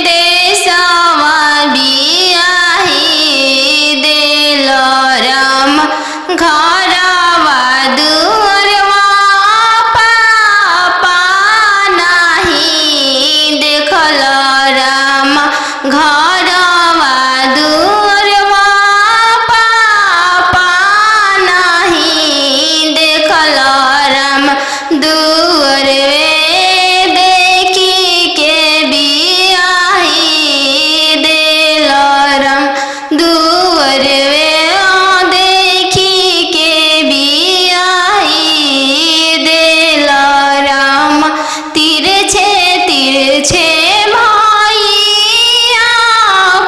देशवा बियाही दिल राम घरवा दुअरवा पापा नाही देखल राम घरवा दुअरवा पापा नाही देखल राम दुअरवे देखी के बियाही दिल राम दुअरवे देखी के बियाही दिल राम तीरे छे भैया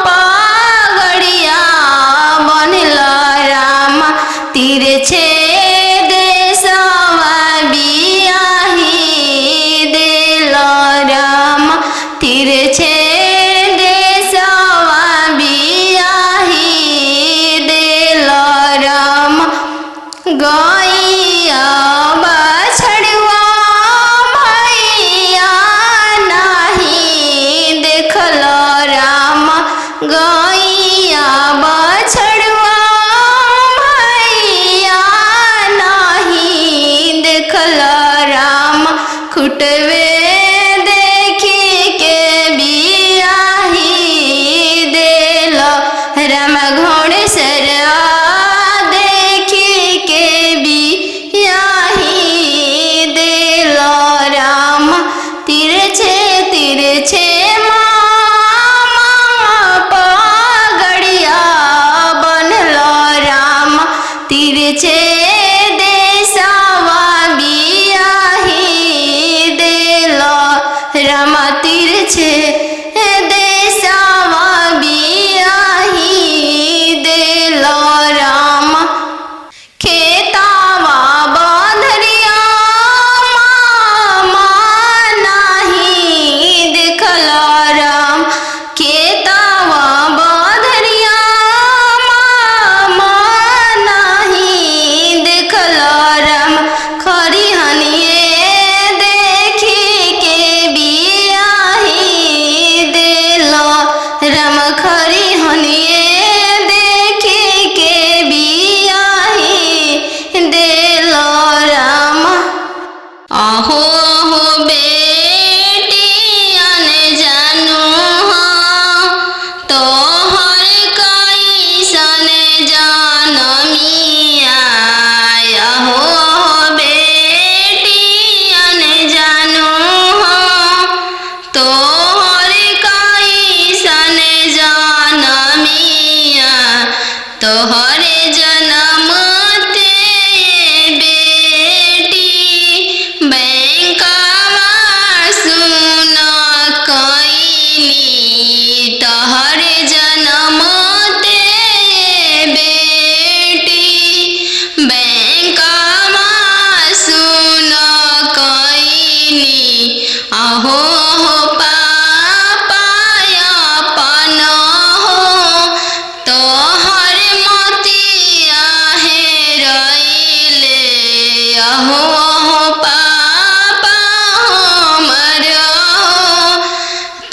पगड़िया बनल राम तीरे छे देशवा बियाही दिल राम तीरे छे देशवा बियाही दिल राम गैया बछड़ुआ भैया नाही देखल राम गैया बछड़ुआ भैया नाही देखल राम खुटवे देखी के बियाही दिल राम घोड़ेसर देखी के बियाही दिल राम तीरे छे मामा तोहर कैसन जनमिया हो बेटियन जानू हो तोहर कैसन जनमिया तोहर जनम ते बेटी बैंकवा सुन कैनी तोहर जनम ते बेटी बैंकवा सुन कैनी अहो पापा अपन हो तोहर मोतिया हेरैले अहो पापा हमर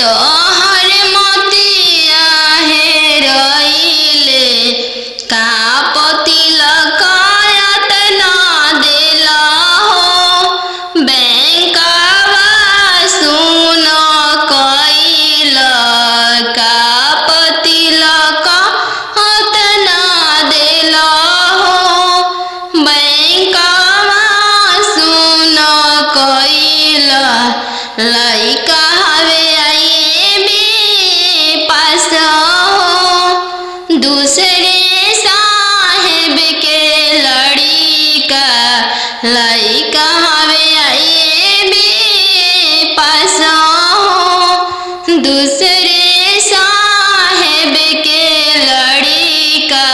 तोहर मोतिया हेरैले कापति लकायत ना देला हो बैंकवा सुन कैल कापति लकायत ना देला हो बैंकवा सुन कैल लइका हवे आईबी पास हो दूसरे साहेब के लड़िका लइका हवे आईबी पास हो दूसरे साहेब के लड़िका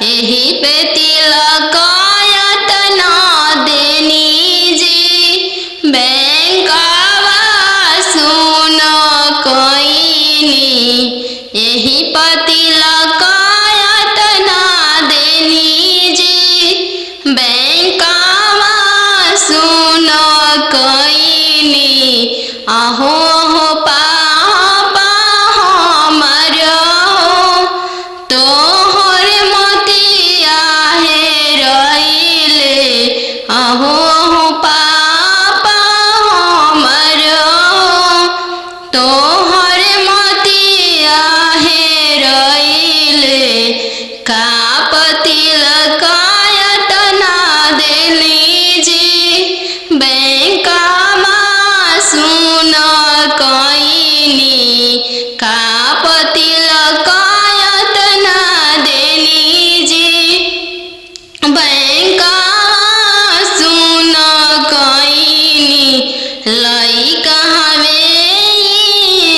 यही पे तिलकायत ना देनी जी बैंकवा सुन कैनी यही पति लकायत ना देनी जी बैंकवा सुन कैनी अहो पापा हमर तोहर मोतिया हेरैले अहो पापा हमर तोहर मोतिया हेरैले कापति लकायत ना देली जी बैंकवा सुन कैनी कापति लकायत ना देली जी बैंकवा सुन कैनी लइका हवे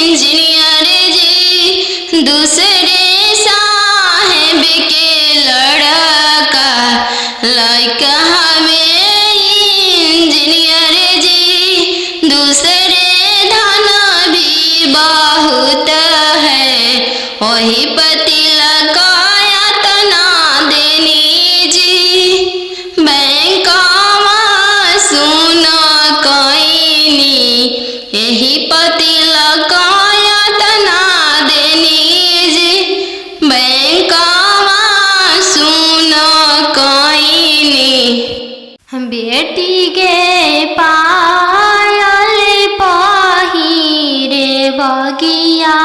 इंजीनियर जी दूसरे साहेब के लड़का लइका हवे इंजीनियर जी दूसरे धन भी बहुत है वही पति लकायत ना देनी जी बैंकवा सुन कैनी यही पति लकायत ना देनी जी बैंकवा सुन कैनी बेटी के पायल पहिरे बगिया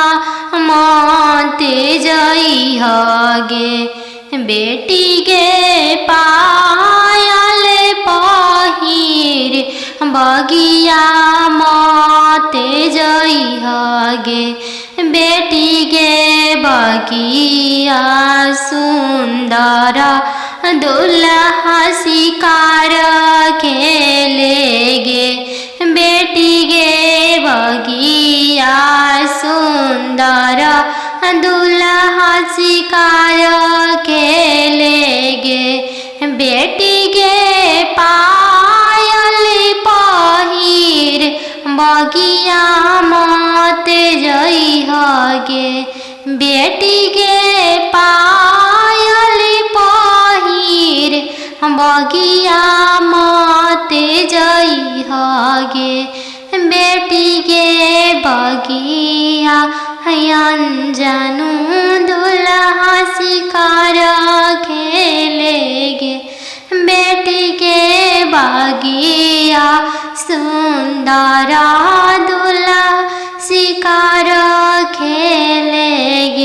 माते जइहगे बेटी के पायल पहिरे बगिया माते जइहगे बेटी के बगिया सुंदर दुल्हा शिकार खेलेगे बेटी के बगिया सुंदर दुल्हा शिकार खेलेगे बेटी के पायल पहिर बगिया मत जइहगे बेटी के पायल पहिर बगिया मत जइहगे बेटी के बगिया अनजानू दुल्हा शिकार खेलेगे बेटी के बगिया सुंदर दुल्हा शिकार खेलेगे।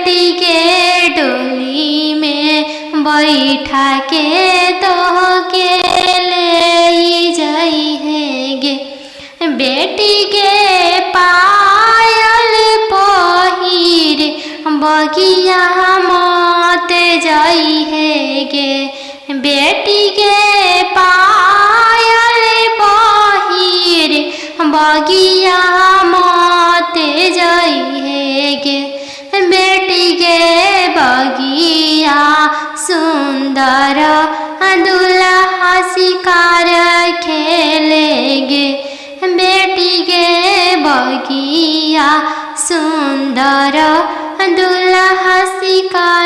बेटी के डोली में बैठा के तो के ले जाई है गे। बेटी के पायल पहिरे बगिया मत जाई है गे। बेटी के पायल पहिरे बगिया मत जाई है गे। बेटी के बगिया सुंदर दुल्हा शिकार खेलेगे। बेटी के बगिया सुंदर दुल्हा शिकार